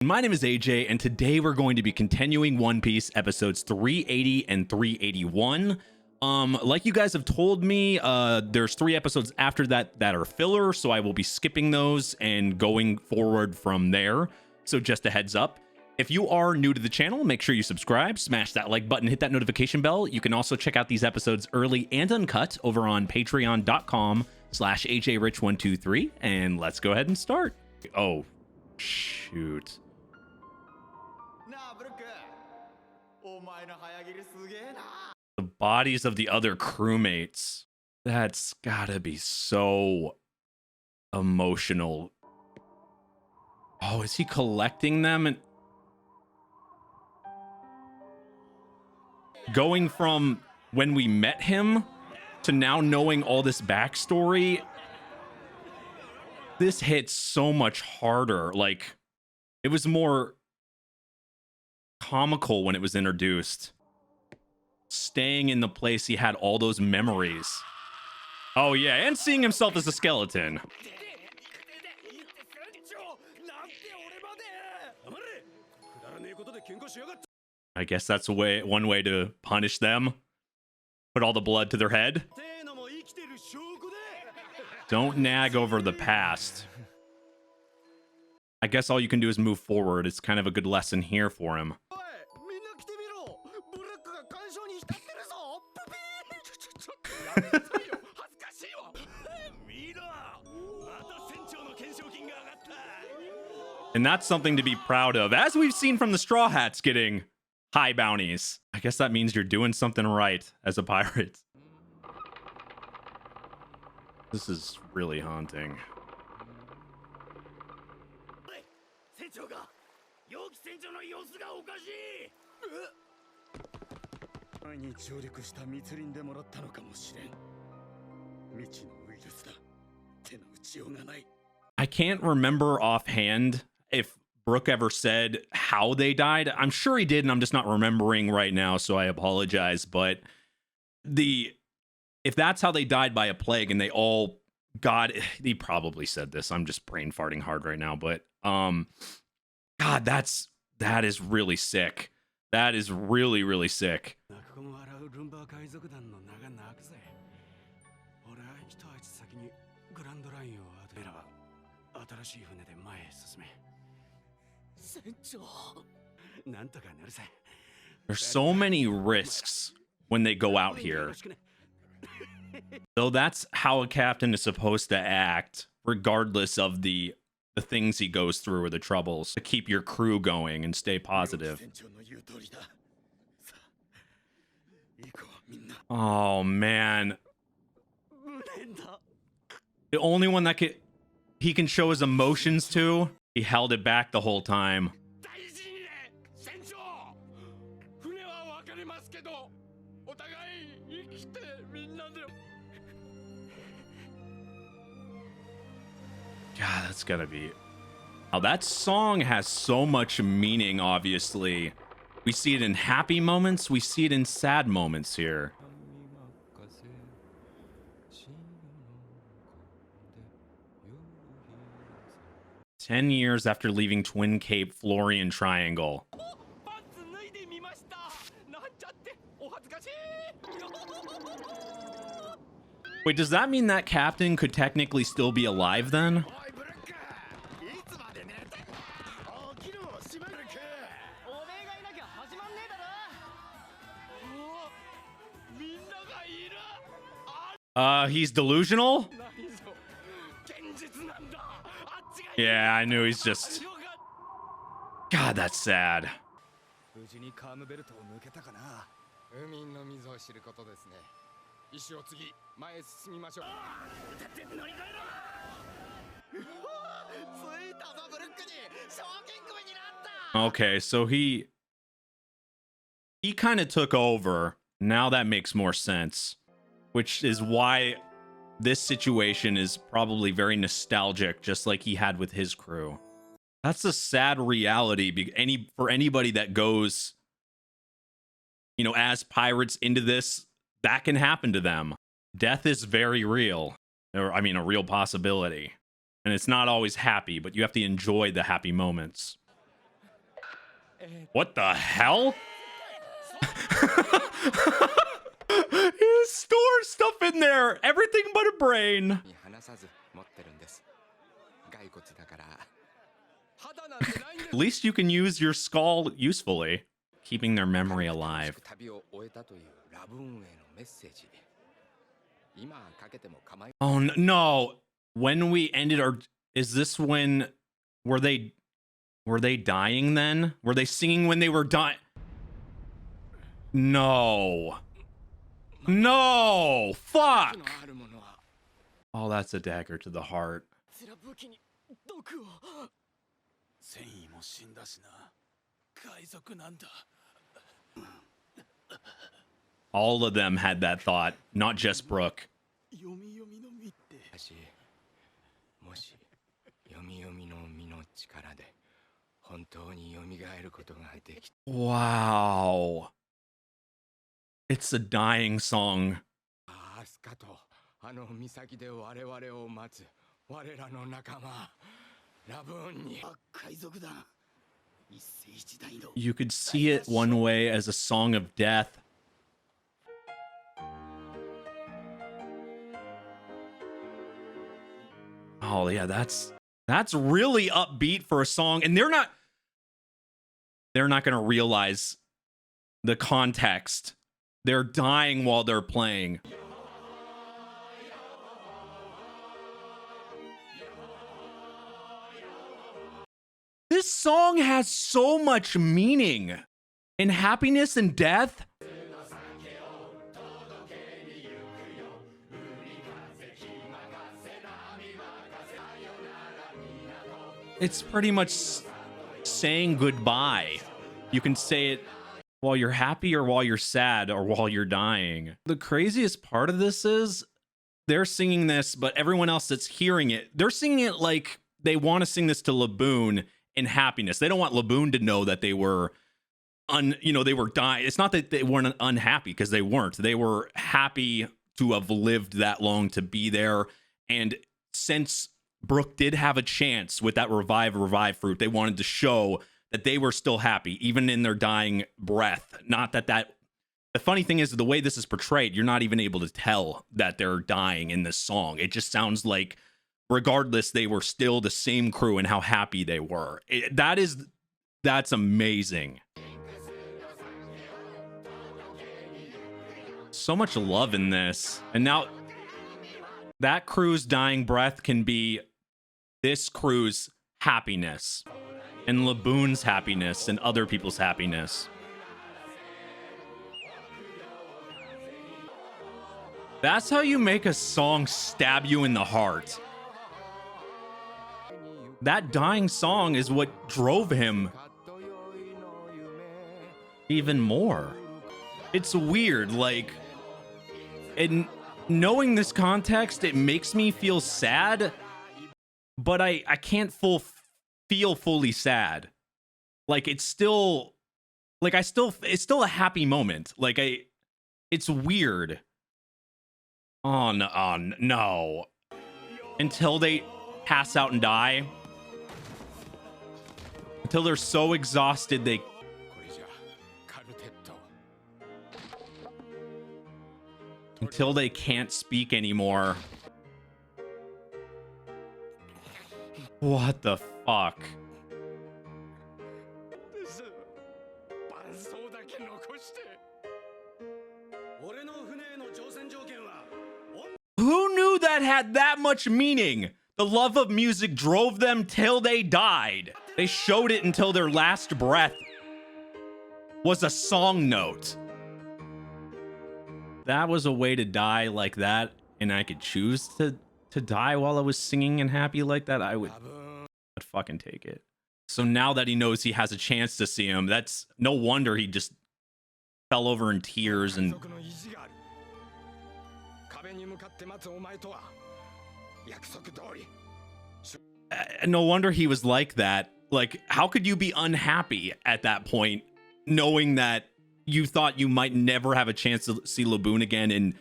My name is AJ, and today we're going to be continuing One Piece episodes 380 and 381. Like you guys have told me, there's 3 episodes after that are filler, so I will be skipping those and going forward from there. So just a heads up. If you are new to the channel, make sure you subscribe, smash that like button, hit that notification bell. You can also check out these episodes early and uncut over on patreon.com/AJRich123. And let's go ahead and start. Oh, shoot. The bodies of the other crewmates. That's gotta be so emotional. Oh, is he collecting them? And going from when we met him to now knowing all this backstory, this hits so much harder. Like, it was more comical when it was introduced. Staying in the place he had all those memories. Oh yeah, and seeing himself as a skeleton. I guess that's one way to punish them. Put all the blood to their head. Don't nag over the past. I guess all you can do is move forward. It's kind of a good lesson here for him. And that's something to be proud of, as we've seen from the Straw Hats getting high bounties. I guess that means you're doing something right as a pirate. This is really haunting. I can't remember offhand if Brook ever said how they died. I'm sure he did, and I'm just not remembering right now, so I apologize. But if that's how they died by a plague and they all he probably said this. I'm just brain farting hard right now, but God, that is really sick. That is really, really sick. There's so many risks when they go out here. So that's how a captain is supposed to act, regardless of the things he goes through or the troubles, to keep your crew going and stay positive. Oh man. The only one that he can show his emotions to, he held it back the whole time. God, that's gotta be... Oh, that song has so much meaning, obviously. We see it in happy moments, we see it in sad moments here. "10 years after leaving Twin Cape Florian Triangle." Wait, does that mean that captain could technically still be alive then? He's delusional? Yeah, I knew he's just... God, that's sad. Okay, so he kind of took over. Now that makes more sense, which is why this situation is probably very nostalgic, just like he had with his crew. That's a sad reality for anybody that goes, you know, as pirates into this. That can happen to them. Death is very real, or I mean, a real possibility. And it's not always happy, but you have to enjoy the happy moments. What the hell? He stores stuff in there. Everything but a brain. At least you can use your skull usefully, keeping their memory alive. Oh no. When we ended our, is this when, were they dying then? Were they singing when they were dying? No. No. Fuck. Oh, that's a dagger to the heart. All of them had that thought, not just Brook. Wow. It's a dying song. You could see it one way as a song of death. Oh yeah, that's really upbeat for a song, and they're not gonna realize the context. They're dying while they're playing. This song has so much meaning. In happiness and death. It's pretty much saying goodbye. You can say it while you're happy or while you're sad or while you're dying. The craziest part of this is they're singing this, but everyone else that's hearing it, they're singing it like they want to sing this to Laboon in happiness. They don't want Laboon to know that they were they were dying. It's not that they weren't unhappy, because they weren't. They were happy to have lived that long, to be there. And since Brook did have a chance with that revive fruit, they wanted to show that they were still happy, even in their dying breath. Not that the funny thing is, the way this is portrayed, you're not even able to tell that they're dying in this song. It just sounds like, regardless, they were still the same crew and how happy they were. That's amazing. So much love in this. And now that crew's dying breath can be this crew's happiness, and Laboon's happiness, and other people's happiness. That's how you make a song stab you in the heart. That dying song is what drove him even more. It's weird, like, and knowing this context, it makes me feel sad, but I can't feel fully sad. Like, it's still it's still a happy moment. Like, it's weird. Oh no. Until they pass out and die. Until they're so exhausted until they can't speak anymore. What the fuck? Who knew that had that much meaning? The love of music drove them till they died. They showed it until their last breath was a song note. That was a way to die like that, and I could choose to die while I was singing and happy like that, I'd fucking take it. So now that he knows he has a chance to see him, that's no wonder he just fell over in tears. And no wonder he was like that. Like, how could you be unhappy at that point, knowing that you thought you might never have a chance to see Laboon again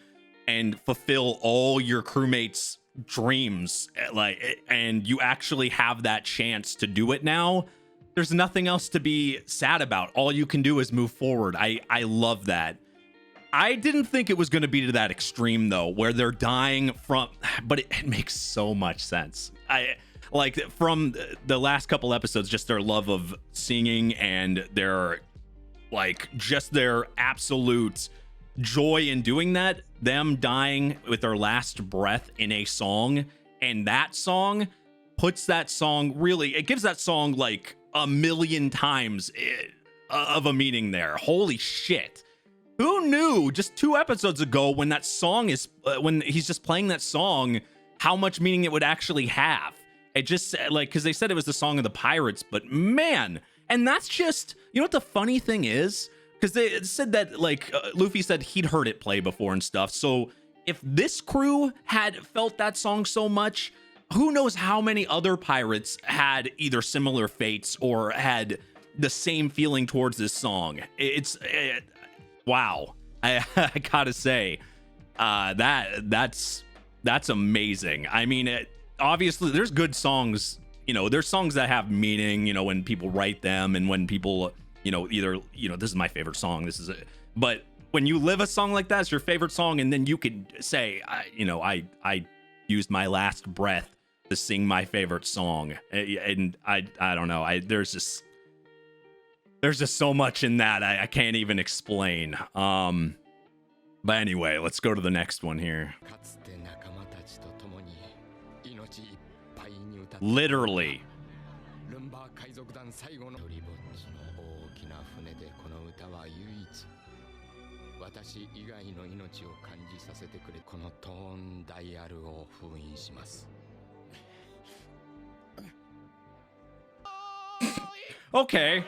and fulfill all your crewmates' dreams, like, and you actually have that chance to do it now? there's nothing else to be sad about. All you can do is move forward. I love that. I didn't think it was going to be to that extreme though, where they're dying from, but it makes so much sense. I like from the last couple episodes, just their love of singing and their like just their absolute joy in doing that, them dying with their last breath in a song, and that song puts that song really, it gives that song like a million times of a meaning there. Holy shit. Who knew just 2 episodes ago when that song is when he's just playing that song, how much meaning it would actually have? It just like, because they said it was the song of the pirates, but man, and that's just, you know what the funny thing is? Because they said that like Luffy said he'd heard it play before and stuff. So if this crew had felt that song so much, who knows how many other pirates had either similar fates or had the same feeling towards this song. Wow. I gotta say, that's amazing. I mean, obviously there's good songs, you know, there's songs that have meaning, you know, when people write them and when people, you know, either, you know, this is my favorite song, this is it. But when you live a song like that, it's your favorite song, and then you could say, you know, I used my last breath to sing my favorite song, and I don't know, there's just so much in that I can't even explain. But anyway, let's go to the next one here. Literally. Okay.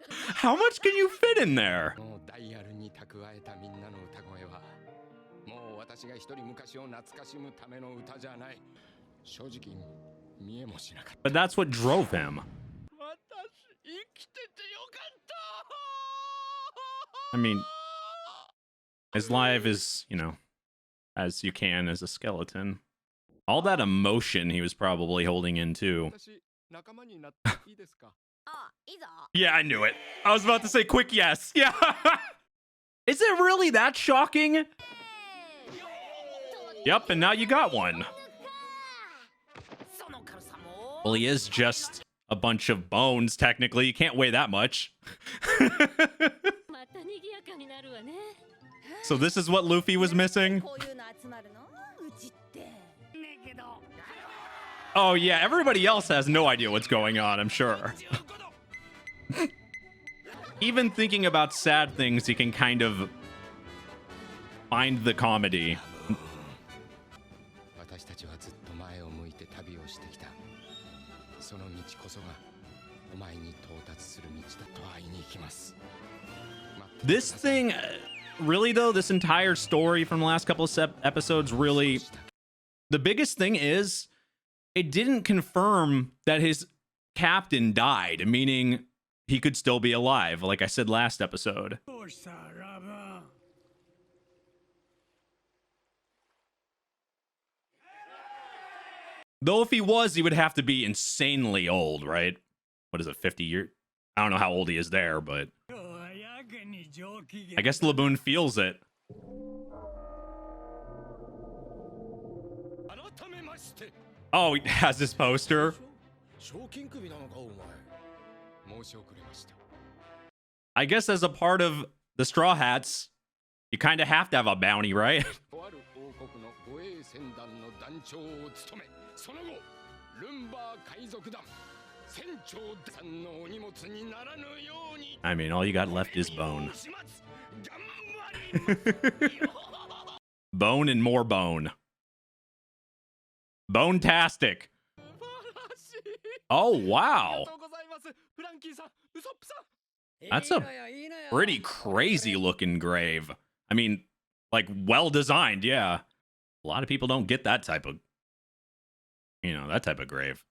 How much can you fit in there? But that's what drove him. I mean, as live as, you know, as you can as a skeleton. All that emotion he was probably holding in too. Yeah, I knew it. I was about to say quick yes. Yeah. Is it really that shocking? Yep, and now you got one. Well, he is just a bunch of bones, technically. You can't weigh that much. So this is what Luffy was missing? Oh yeah, everybody else has no idea what's going on, I'm sure. Even thinking about sad things, he can kind of find the comedy. This thing, really though, this entire story from the last couple of episodes, really, the biggest thing is it didn't confirm that his captain died, meaning he could still be alive, like I said last episode. Though if he was, he would have to be insanely old, right? What is it, 50 years? I don't know how old he is there, but I guess Laboon feels it. Oh, he has this poster. I guess as a part of the Straw Hats, you kind of have to have a bounty, right? I mean, all you got left is bone. Bone and more bone. Bone-tastic. Oh, wow. That's a pretty crazy looking grave. I mean, like, well designed, yeah. A lot of people don't get that type of, you know, that type of grave.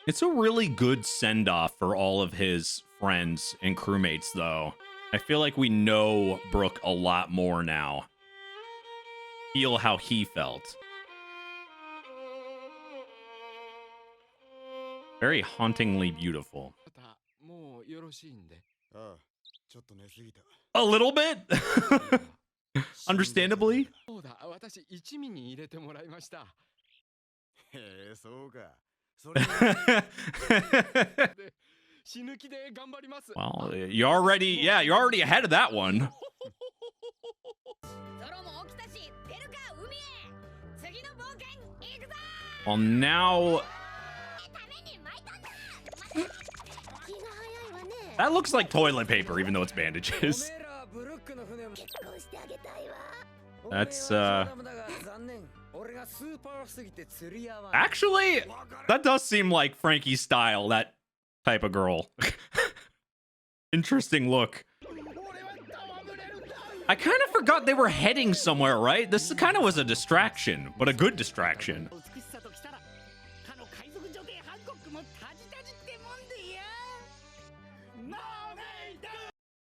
It's a really good send-off for all of his friends and crewmates, though. I feel like we know Brook a lot more now. Feel how he felt. Very hauntingly beautiful. A little bit? Understandably. Well, you're already ahead of that one. Well, now that looks like toilet paper, even though it's bandages. That's actually, that does seem like Frankie's style, that type of girl. Interesting look. I kind of forgot they were heading somewhere, right? This kind of was a distraction, but a good distraction.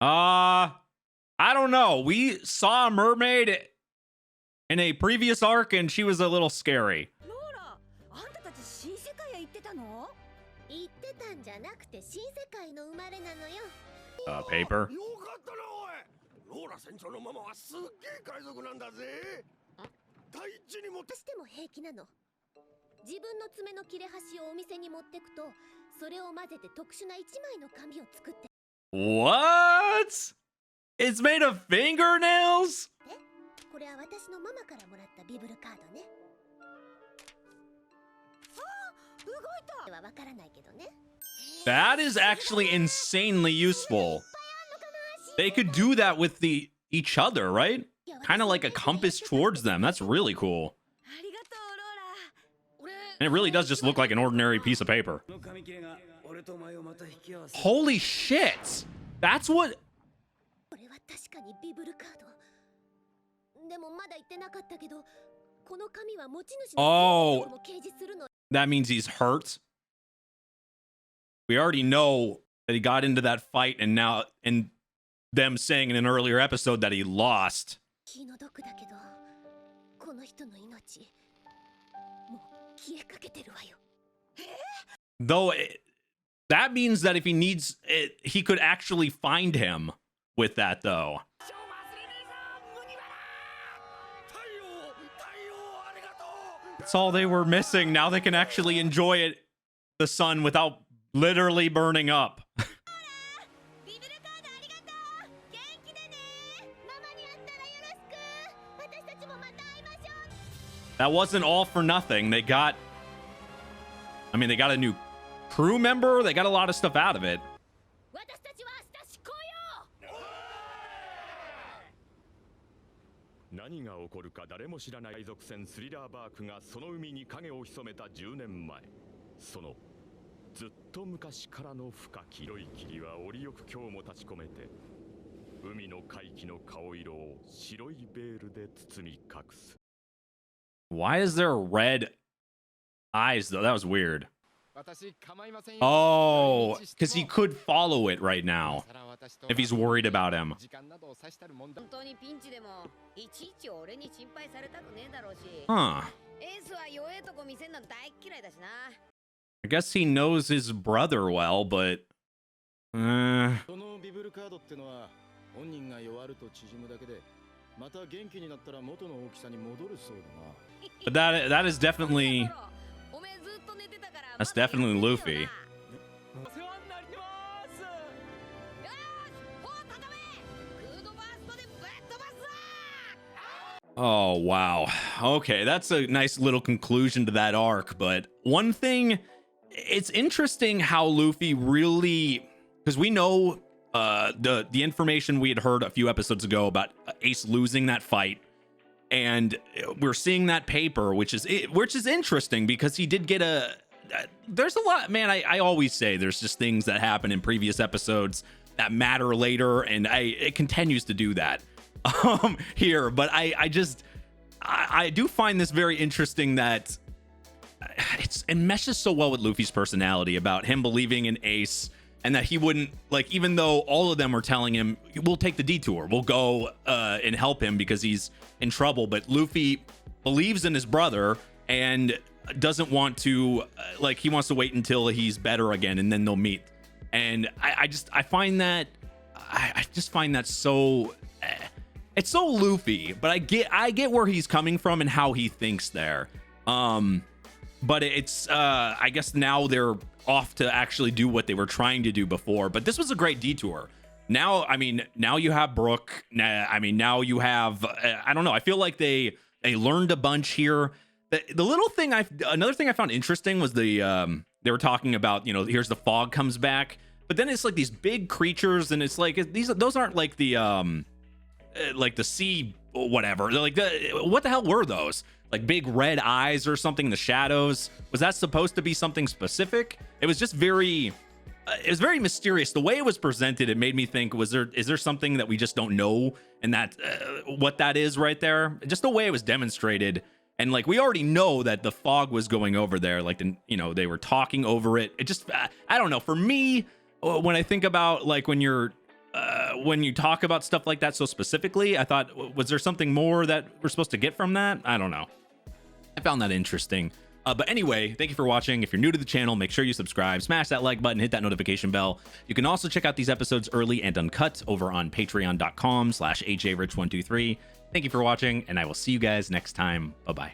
I don't know. We saw a mermaid in a previous arc, and she was a little scary. Paper. What? It's made of fingernails? That is actually insanely useful. They could do that with each other, right? Kind of like a compass towards them. That's really cool. And it really does just look like an ordinary piece of paper. Holy shit! That's what... Oh, that means he's hurt. We already know that he got into that fight, and now, and them saying in an earlier episode that he lost. Though that means that if he needs it, he could actually find him with that, though. That's all they were missing. Now they can actually enjoy it, the sun, without literally burning up. That wasn't all for nothing. They got, I mean, they got a new crew member. They got a lot of stuff out of it. Why is there red eyes, though? That was weird. Oh, because he could follow it right now if he's worried about him. Huh. I guess he knows his brother well, but... But that is definitely... That's definitely Luffy. Oh, wow. Okay, that's a nice little conclusion to that arc, but one thing, it's interesting how Luffy really, because we know the information we had heard a few episodes ago about Ace losing that fight, and we're seeing that paper, which is interesting because he did get there's a lot, man. I always say there's just things that happen in previous episodes that matter later, and it continues to do that here. But I do find this very interesting that it meshes so well with Luffy's personality about him believing in Ace, and that he wouldn't, like, even though all of them are telling him, we'll take the detour, we'll go and help him because he's in trouble, but Luffy believes in his brother and doesn't want to, like, he wants to wait until he's better again and then they'll meet. And I just find that so it's so Luffy, but I get where he's coming from and how he thinks there. But it's I guess now they're off to actually do what they were trying to do before. But this was a great detour. Now, I mean, now you have Brook. I mean, now you have I don't know. I feel like they learned a bunch here. The little thing another thing I found interesting was they were talking about, you know, here's the fog comes back, but then it's like these big creatures, and it's like those aren't like the sea whatever. They're like, what the hell were those? Like big red eyes or something in the shadows? Was that supposed to be something specific? It was just very mysterious. The way it was presented, it made me think, is there something that we just don't know, and that what that is right there? Just the way it was demonstrated. And like, we already know that the fog was going over there, like, you know, they were talking over it. It just, I don't know. For me, when I think about, like, when you talk about stuff like that so specifically, I thought, was there something more that we're supposed to get from that? I don't know. I found that interesting. But anyway, thank you for watching. If you're new to the channel, make sure you subscribe, smash that like button, hit that notification bell. You can also check out these episodes early and uncut over on patreon.com/HARich123. Thank you for watching, and I will see you guys next time. Bye-bye.